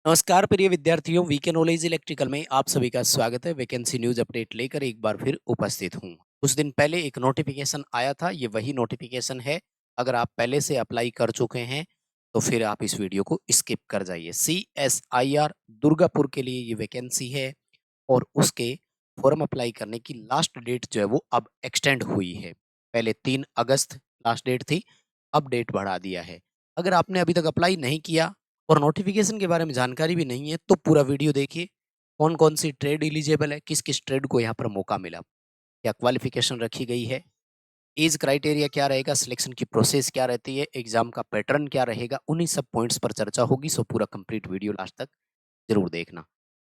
नमस्कार प्रिय विद्यार्थियों, वीके नॉलेज इलेक्ट्रिकल में आप सभी का स्वागत है। वैकेंसी न्यूज अपडेट लेकर एक बार फिर उपस्थित हूँ। कुछ दिन पहले एक नोटिफिकेशन आया था, ये वही नोटिफिकेशन है। अगर आप पहले से अप्लाई कर चुके हैं तो फिर आप इस वीडियो को स्किप कर जाइए। CSIR दुर्गापुर के लिए ये वैकेंसी है और उसके फॉर्म अप्लाई करने की लास्ट डेट जो है वो अब एक्सटेंड हुई है। पहले 3 अगस्त लास्ट डेट थी, अब डेट बढ़ा दिया है। अगर आपने अभी तक अप्लाई नहीं किया और नोटिफिकेशन के बारे में जानकारी भी नहीं है तो पूरा वीडियो देखिए। कौन कौन सी ट्रेड एलिजिबल है, किस किस ट्रेड को यहाँ पर मौका मिला, क्या क्वालिफिकेशन रखी गई है, एज क्राइटेरिया क्या रहेगा, सिलेक्शन की प्रोसेस क्या रहती है, एग्जाम का पैटर्न क्या रहेगा, उन्हीं सब पॉइंट्स पर चर्चा होगी। सो पूरा कंप्लीट वीडियो लास्ट तक जरूर देखना।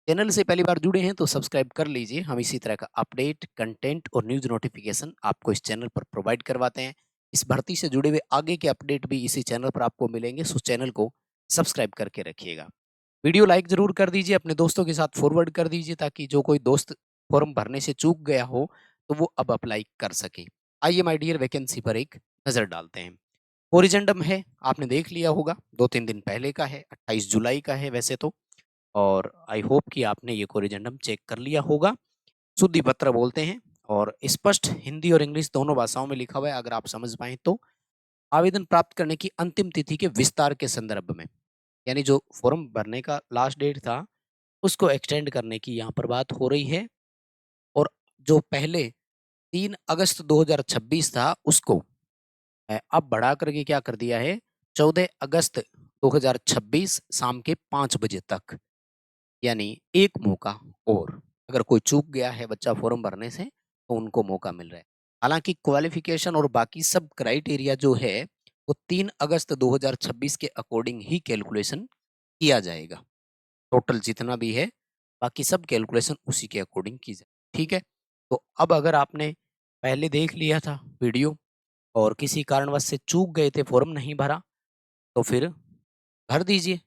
चैनल से पहली बार जुड़े हैं तो सब्सक्राइब कर लीजिए। हम इसी तरह का अपडेट, कंटेंट और न्यूज़ नोटिफिकेशन आपको इस चैनल पर प्रोवाइड करवाते हैं। इस भर्ती से जुड़े हुए आगे के अपडेट भी इसी चैनल पर आपको मिलेंगे, सो चैनल को सब्सक्राइब करके रखिएगा। वीडियो लाइक ज़रूर कर दीजिए, अपने दोस्तों के साथ फॉरवर्ड कर दीजिए ताकि जो कोई दोस्त फॉर्म भरने से चूक गया हो तो वो अब अप्लाई कर सके। आइए माय डियर, वैकेंसी पर एक नज़र डालते हैं। ओरिजेंडम है, आपने देख लिया होगा, 2-3 दिन पहले का है, 28 जुलाई का है वैसे तो। और आई होप कि आपने ये कोरिजेंडम चेक कर लिया होगा। शुद्धि पत्र बोलते हैं और स्पष्ट हिंदी और इंग्लिश दोनों भाषाओं में लिखा हुआ है, अगर आप समझ पाएँ तो। आवेदन प्राप्त करने की अंतिम तिथि के विस्तार के संदर्भ में, यानी जो फॉर्म भरने का लास्ट डेट था, उसको एक्सटेंड करने की यहाँ पर बात हो रही है। और जो पहले 3 अगस्त 2026 था, उसको अब बढ़ा करके क्या कर दिया है, 14 अगस्त 2026 शाम के 5 बजे तक। यानी एक मौका और, अगर कोई चूक गया है बच्चा फॉर्म भरने से तो उनको मौका मिल रहा है। हालांकि क्वालिफिकेशन और बाकी सब क्राइटेरिया जो है वो 3 अगस्त 2026 के अकॉर्डिंग ही कैलकुलेशन किया जाएगा। टोटल जितना भी है बाकी सब कैलकुलेशन उसी के अकॉर्डिंग की जाए। ठीक है, तो अब अगर आपने पहले देख लिया था वीडियो और किसी कारणवश से चूक गए थे, फॉर्म नहीं भरा, तो फिर भर दीजिए।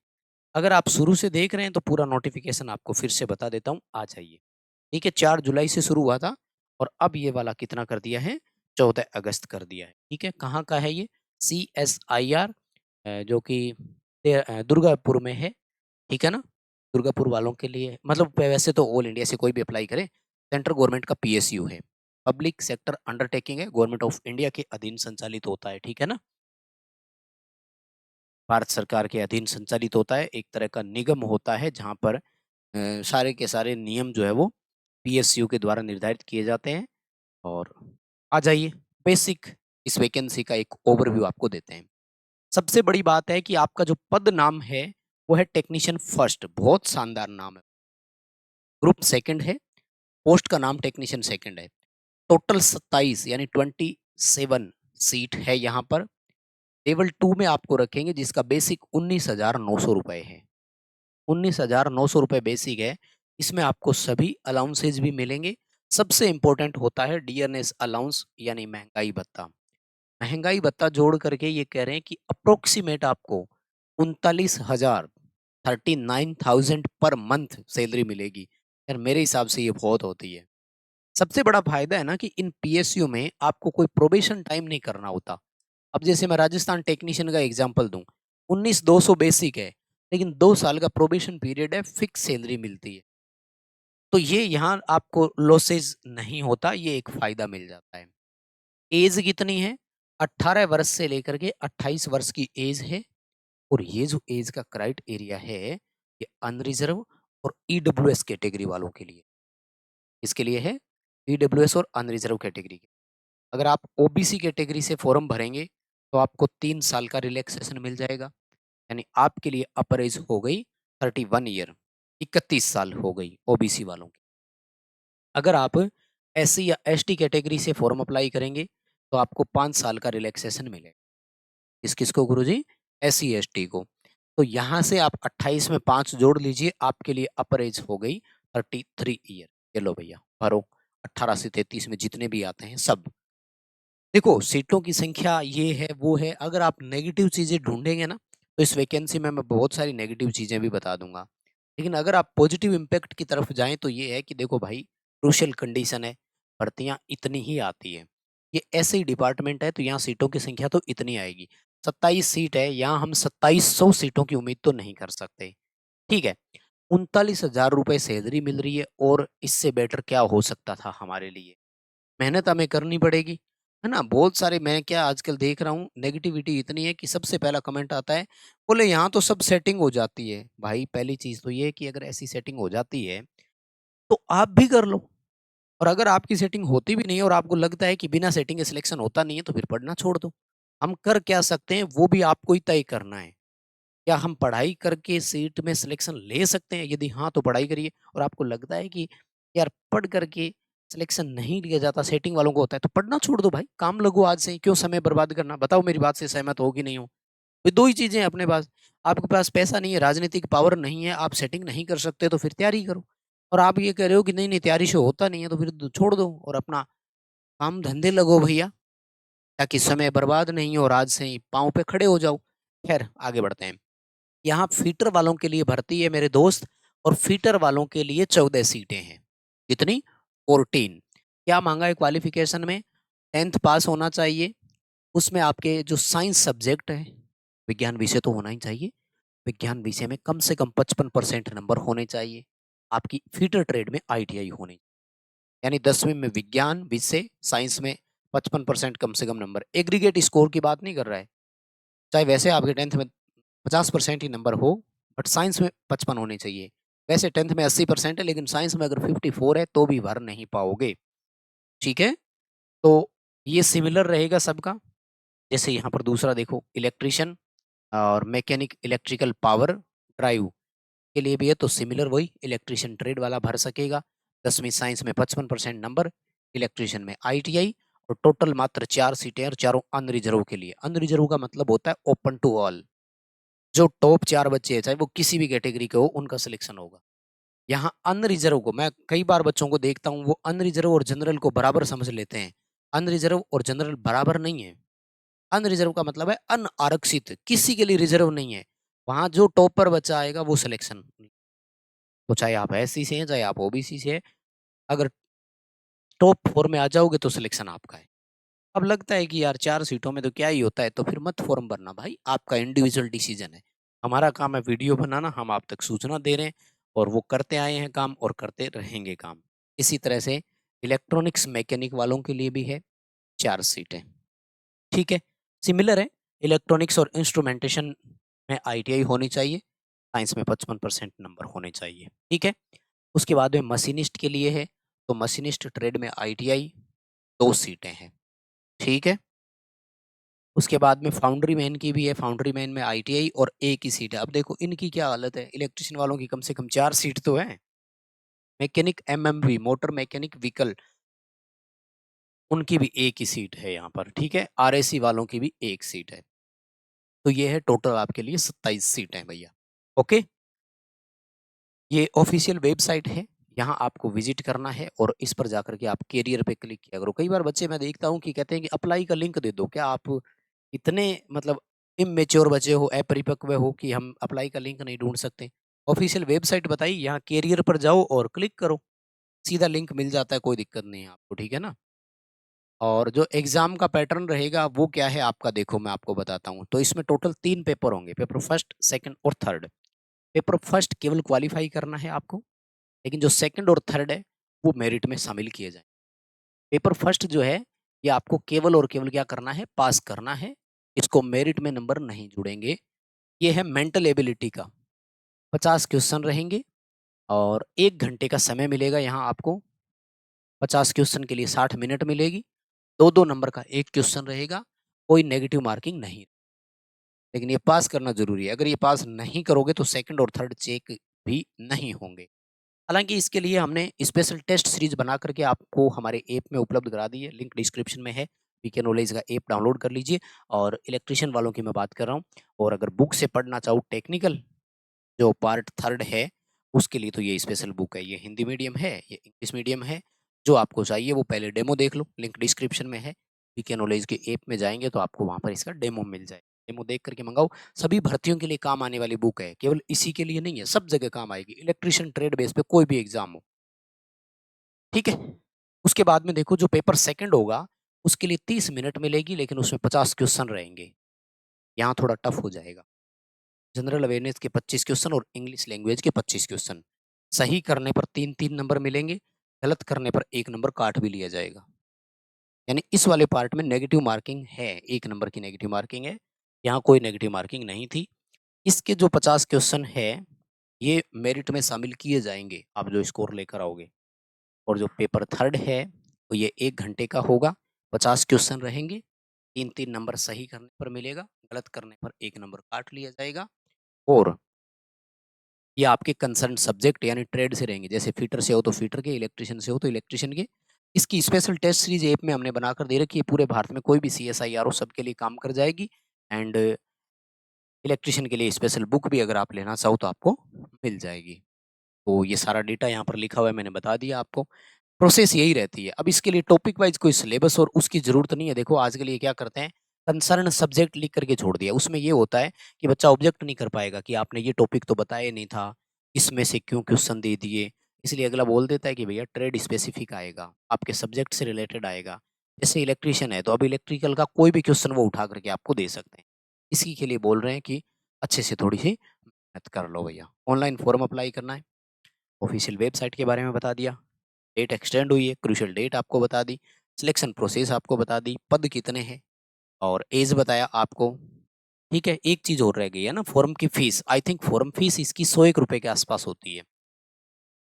अगर आप शुरू से देख रहे हैं तो पूरा नोटिफिकेशन आपको फिर से बता देता हूँ, आ जाइए। ठीक है, 4 जुलाई से शुरू हुआ था और अब ये वाला कितना कर दिया है, 14 अगस्त कर दिया है। ठीक है, कहाँ का है ये, CSIR, जो कि दुर्गापुर में है। ठीक है ना, दुर्गापुर वालों के लिए, मतलब वैसे तो ऑल इंडिया से कोई भी अप्लाई करे। सेंट्रल गवर्नमेंट का PSU है, पब्लिक सेक्टर अंडरटेकिंग है, गवर्नमेंट ऑफ इंडिया के अधीन संचालित होता है। ठीक है ना, भारत सरकार के अधीन संचालित होता है, एक तरह का निगम होता है जहाँ पर सारे के सारे नियम जो है वो PSU के द्वारा निर्धारित किए जाते हैं। और आ जाइए, बेसिक इस वैकेंसी का एक ओवरव्यू आपको देते हैं। सबसे बड़ी बात है कि आपका जो पद नाम है वो है टेक्नीशियन फर्स्ट, बहुत शानदार नाम है। ग्रुप सेकंड है, पोस्ट का नाम टेक्नीशियन सेकंड है। टोटल 27 यानी 27 सीट है यहाँ पर। लेवल 2 में आपको रखेंगे जिसका बेसिक 19,900 रुपए है। 19,900 रुपए बेसिक है। इसमें आपको सभी अलाउंसेज भी मिलेंगे। सबसे इम्पोर्टेंट होता है डियरनेस अलाउंस यानी महंगाई भत्ता। महंगाई भत्ता जोड़ करके ये कह रहे हैं कि अप्रोक्सीमेट आपको 39,000, 39,000 पर मंथ सैलरी मिलेगी। यार मेरे हिसाब से ये बहुत होती है। सबसे बड़ा फायदा है ना कि इन PSU में आपको कोई प्रोबेशन टाइम नहीं करना होता। अब जैसे मैं राजस्थान टेक्नीशियन का एग्जांपल दूं, 19,200 बेसिक है, लेकिन 2 साल का प्रोबेशन पीरियड है, फिक्स सैलरी मिलती है। तो ये यहाँ आपको लॉसेज नहीं होता, ये एक फायदा मिल जाता है। एज कितनी है, 18 वर्ष से लेकर के 28 वर्ष की एज है। और ये जो एज का क्राइट एरिया है, ये अनरिजर्व और EWS कैटेगरी वालों के लिए, इसके लिए है, EWS और अनरिजर्व कैटेगरी के। अगर आप OBC कैटेगरी से फॉर्म भरेंगे तो आपको 3 साल का रिलैक्सेशन मिल जाएगा। यानी आपके लिए अपर एज हो गई 31 ईयर, 31 साल हो गई OBC वालों की। अगर आप SC या ST कैटेगरी से फॉर्म अप्लाई करेंगे तो आपको 5 साल का रिलैक्सेशन मिलेगा। किस किस को गुरुजी, SC ST को। तो यहाँ से आप 28 में 5 जोड़ लीजिए, आपके लिए अपर एज हो गई 33 ईयर। चलो भैया भरो, 18 से 33 में जितने भी आते हैं सब। देखो सीटों की संख्या ये है वो है, अगर आप नेगेटिव चीज़ें ढूंढेंगे ना तो इस वैकेंसी में मैं बहुत सारी नेगेटिव चीज़ें भी बता दूंगा। लेकिन अगर आप पॉजिटिव इम्पैक्ट की तरफ जाएं तो ये है कि देखो भाई, क्रूशियल कंडीशन है, भर्तियां इतनी ही आती है। ये ऐसे ही डिपार्टमेंट है तो यहाँ सीटों की संख्या तो इतनी आएगी। 27 सीट है, यहाँ हम 2700 सीटों की उम्मीद तो नहीं कर सकते। ठीक है? 39,000 रुपए सैलरी मिल रही है और इससे बेटर क्या हो सकता था हमारे लिए? मेहनत हमें करनी पड़ेगी, है ना? बहुत सारे मैं क्या आजकल देख रहा हूँ नेगेटिविटी इतनी है कि सबसे पहला कमेंट आता है, बोले यहाँ तो सब सेटिंग हो जाती है। भाई पहली चीज़ तो ये है कि अगर ऐसी सेटिंग हो जाती है, तो आप भी कर लो और अगर आपकी सेटिंग होती भी नहीं है और आपको लगता है कि बिना सेटिंग के सिलेक्शन होता नहीं है, तो फिर पढ़ना छोड़ दो। हम कर क्या सकते हैं, वो भी आपको ही तय करना है। क्या हम पढ़ाई करके सीट में सिलेक्शन ले सकते हैं? यदि हाँ, तो पढ़ाई करिए और आपको लगता है कि यार पढ़ करके सिलेक्शन नहीं लिया जाता, सेटिंग वालों को होता है, तो पढ़ना छोड़ दो भाई, काम लगो आज से ही, क्यों समय बर्बाद करना? बताओ मेरी बात से सहमत हो कि नहीं हो? ये 2 ही चीज़ें हैं अपने पास, आपके पास पैसा नहीं है, राजनीतिक पावर नहीं है, आप सेटिंग नहीं कर सकते, तो फिर तैयारी करो और आप ये कह रहे हो कि नहीं, नहीं तैयारी से होता नहीं है, तो फिर द छोड़ दो और अपना काम धंधे लगो भैया, ताकि समय बर्बाद नहीं हो और आज से ही पाँव पे खड़े हो जाओ। खैर, आगे बढ़ते हैं। यहाँ फीटर वालों के लिए भर्ती है मेरे दोस्त और फीटर वालों के लिए 14 सीटें हैं। कितनी? 14। क्या मांगा है क्वालिफिकेशन में? 10th पास होना चाहिए। उसमें आपके जो साइंस सब्जेक्ट है, विज्ञान विषय तो होना ही चाहिए। विज्ञान विषय में कम से कम 55% नंबर होने चाहिए। आपकी फीटर ट्रेड में आईटीआई होनी, यानी 10वीं में विज्ञान विषय, साइंस में 55% कम से कम नंबर। एग्रीगेट स्कोर की बात नहीं कर रहा है। चाहे वैसे आपके 10th में 50% ही नंबर हो, बट साइंस में 55 होने चाहिए। वैसे 10th में 80% है, लेकिन साइंस में अगर 54 है तो भी भर नहीं पाओगे। ठीक है? तो ये सिमिलर रहेगा सबका। जैसे यहाँ पर दूसरा देखो, इलेक्ट्रिशियन और मैकेनिक इलेक्ट्रिकल पावर ड्राइव के लिए भी है, तो सिमिलर वही इलेक्ट्रिशियन ट्रेड वाला भर सकेगा। 10वीं साइंस में 55% नंबर, इलेक्ट्रिशियन में आईटीआई और टोटल मात्र 4 सीटें और चारों अनरिजर्व के लिए। अनरिजर्व का मतलब होता है ओपन टू ऑल। जो टॉप 4 बच्चे हैं, चाहे वो किसी भी कैटेगरी के हो, उनका सिलेक्शन होगा। यहाँ अनरिजर्व को मैं कई बार बच्चों को देखता हूँ, वो अनरिजर्व और जनरल को बराबर समझ लेते हैं। अनरिजर्व और जनरल बराबर नहीं है। अनरिजर्व का मतलब है अनारक्षित, किसी के लिए रिजर्व नहीं है। वहाँ जो टॉप पर बच्चा आएगा वो सिलेक्शन। तो चाहे आप एससी से हैं, चाहे आप ओबीसी से हैं, अगर टॉप 4 में आ जाओगे तो सिलेक्शन आपका है। अब लगता है कि यार 4 सीटों में तो क्या ही होता है, तो फिर मत फॉर्म भरना भाई, आपका इंडिविजुअल डिसीजन है। हमारा काम है वीडियो बनाना, हम आप तक सूचना दे रहे हैं और वो करते आए हैं काम और करते रहेंगे काम। इसी तरह से इलेक्ट्रॉनिक्स मैकेनिक वालों के लिए भी है 4 सीटें। ठीक है? सिमिलर है, इलेक्ट्रॉनिक्स और इंस्ट्रूमेंटेशन में आईटीआई होनी चाहिए, साइंस में 55% नंबर होने चाहिए। ठीक है? उसके बाद में मशीनिस्ट के लिए है, तो मशीनिस्ट ट्रेड में आईटीआई 2 सीटें हैं। ठीक है? उसके बाद में फाउंड्री मैन की भी है, फाउंड्री मैन में आईटीआई और एक ही सीट है। अब देखो इनकी क्या हालत है, इलेक्ट्रिशियन वालों की कम से कम 4 सीट तो है। Mechanic MMV motor mechanic vehicle, उनकी भी एक ही सीट है यहाँ पर। ठीक है? आरएसी वालों की भी 1 सीट है। तो ये है टोटल आपके लिए 27 सीटें भैया। ओके? ये ऑफिशियल वेबसाइट है, यहाँ आपको विजिट करना है और इस पर जाकर के आप करियर पे क्लिक किया करो। कई बार बच्चे मैं देखता हूँ कि कहते हैं कि अप्लाई का लिंक दे दो। क्या आप इतने मतलब इमैच्योर बचे हो, अपरिपक्व हो कि हम अप्लाई का लिंक नहीं ढूँढ सकते? ऑफिशियल वेबसाइट बताइए, यहाँ करियर पर जाओ और क्लिक करो। सीधा लिंक मिल जाता है, कोई दिक्कत नहीं है आपको, ठीक है ना? और जो एग्ज़ाम का पैटर्न रहेगा वो क्या है आपका, देखो मैं आपको बताता हूँ। तो इसमें टोटल 3 पेपर होंगे, पेपर फर्स्ट, सेकंड और थर्ड। पेपर फर्स्ट केवल क्वालीफाई करना है आपको, लेकिन जो सेकंड और थर्ड है, वो मेरिट में शामिल किए जाएँ। पेपर फर्स्ट जो है, ये आपको केवल और केवल क्या करना है, पास करना है। इसको मेरिट में नंबर नहीं जुड़ेंगे। ये है मेंटल एबिलिटी का, 50 क्वेश्चन रहेंगे और 1 घंटे का समय मिलेगा यहाँ आपको। 50 क्वेश्चन के लिए 60 मिनट मिलेगी। 2-2 नंबर का 1 क्वेश्चन रहेगा, कोई नेगेटिव मार्किंग नहीं। लेकिन ये पास करना ज़रूरी है, अगर ये पास नहीं करोगे तो सेकंड और थर्ड चेक भी नहीं होंगे। हालाँकि इसके लिए हमने स्पेशल टेस्ट सीरीज़ बना करके आपको हमारे ऐप में उपलब्ध करा दी है, लिंक डिस्क्रिप्शन में है। वीके नॉलेज का ऐप डाउनलोड कर लीजिए और इलेक्ट्रीशियन वालों की मैं बात कर रहा हूँ और अगर बुक से पढ़ना चाहो टेक्निकल जो पार्ट 3 है, उसके लिए तो ये स्पेशल बुक है। ये हिंदी मीडियम है, ये इंग्लिश मीडियम है। जो आपको चाहिए वो पहले डेमो देख लो, लिंक डिस्क्रिप्शन में है। वीके नॉलेज के ऐप में जाएँगे तो आपको वहाँ पर इसका डेमो मिल जाएगा। डेमो देख कर के मँगाओ, सभी भर्तियों के लिए काम आने वाली बुक है, केवल इसी के लिए नहीं है, सब जगह काम आएगी। इलेक्ट्रीशियन ट्रेड बेस पे कोई भी एग्ज़ाम हो, ठीक है? उसके बाद में देखो जो पेपर सेकंड होगा, उसके लिए 30 मिनट मिलेगी लेकिन उसमें 50 क्वेश्चन रहेंगे। यहाँ थोड़ा टफ हो जाएगा। जनरल अवेयरनेस के 25 क्वेश्चन और इंग्लिश लैंग्वेज के 25 क्वेश्चन। सही करने पर 3-3 नंबर मिलेंगे, गलत करने पर 1 नंबर काट भी लिया जाएगा। यानी इस वाले पार्ट में नेगेटिव मार्किंग है, 1 नंबर की नेगेटिव मार्किंग है, यहाँ कोई नेगेटिव मार्किंग नहीं थी। इसके जो 50 क्वेश्चन है, ये मेरिट में शामिल किए जाएँगे, आप जो स्कोर लेकर आओगे। और जो पेपर थर्ड है, तो ये 1 घंटे का होगा, 50 क्वेश्चन रहेंगे, 3-3 नंबर सही करने पर मिलेगा, गलत करने पर 1 नंबर काट लिया जाएगा। और ये आपके कंसर्न सब्जेक्ट यानी ट्रेड से रहेंगे, जैसे फिटर से हो तो फिटर के, इलेक्ट्रिशियन से हो तो इलेक्ट्रिशियन के। इसकी स्पेशल टेस्ट सीरीज ऐप में हमने बनाकर दे रखी है, पूरे भारत में कोई भी सीएसआईआरओ सबके लिए काम कर जाएगी। एंड इलेक्ट्रिशियन के लिए स्पेशल बुक भी अगर आप लेना चाहो तो आपको मिल जाएगी। तो ये सारा डेटा यहाँ पर लिखा हुआ है, मैंने बता दिया आपको। प्रोसेस यही रहती है। अब इसके लिए टॉपिक वाइज़ कोई सिलेबस और उसकी ज़रूरत नहीं है। देखो आजकल ये क्या करते हैं, कंसर्न सब्जेक्ट लिख करके छोड़ दिया। उसमें ये होता है कि बच्चा ऑब्जेक्ट नहीं कर पाएगा कि आपने ये टॉपिक तो बताया नहीं था, इसमें से क्यों क्वेश्चन दे दिए। इसलिए अगला बोल देता है कि भैया ट्रेड स्पेसिफिक आएगा, आपके सब्जेक्ट से रिलेटेड आएगा। जैसे इलेक्ट्रीशियन है तो अब इलेक्ट्रिकल का कोई भी क्वेश्चन वो उठा करके आपको दे सकते हैं। इसी के लिए बोल रहे हैं कि अच्छे से थोड़ी-सी मेहनत कर लो भैया। ऑनलाइन फॉर्म अप्लाई करना है, ऑफिशियल वेबसाइट के बारे में बता दिया। डेट एक्सटेंड हुई है, क्रूशियल डेट आपको बता दी, सिलेक्शन प्रोसेस आपको बता दी, पद कितने हैं और एज बताया आपको। ठीक है, एक चीज़ और रह गई है ना, फॉर्म की fees. I think form fees इसकी 101 रुपए के आसपास होती है।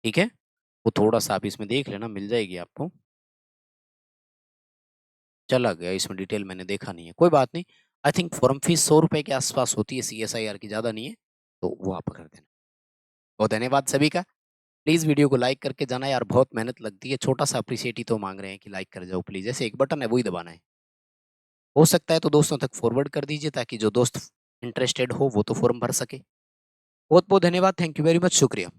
ठीक है, वो थोड़ा-सा आप इसमें देख लेना, मिल जाएगी आपको। चला गया इसमें डिटेल मैंने देखा नहीं है, कोई बात नहीं। आई थिंक फॉर्म फीस 100 रुपए के आसपास होती है सीएसआईआर की, ज़्यादा नहीं है, तो वो आप कर देना। बहुत धन्यवाद सभी का। प्लीज़ वीडियो को लाइक करके जाना यार, बहुत मेहनत लगती है, छोटा-सा अप्रिशिएट ही तो माँग रहे हैं कि लाइक कर जाओ प्लीज़। ऐसे एक बटन है, वही दबाना है। हो सकता है तो दोस्तों तक फॉरवर्ड कर दीजिए ताकि जो दोस्त इंटरेस्टेड हो वो तो फॉर्म भर सके। बहुत-बहुत धन्यवाद, थैंक यू वेरी मच, शुक्रिया।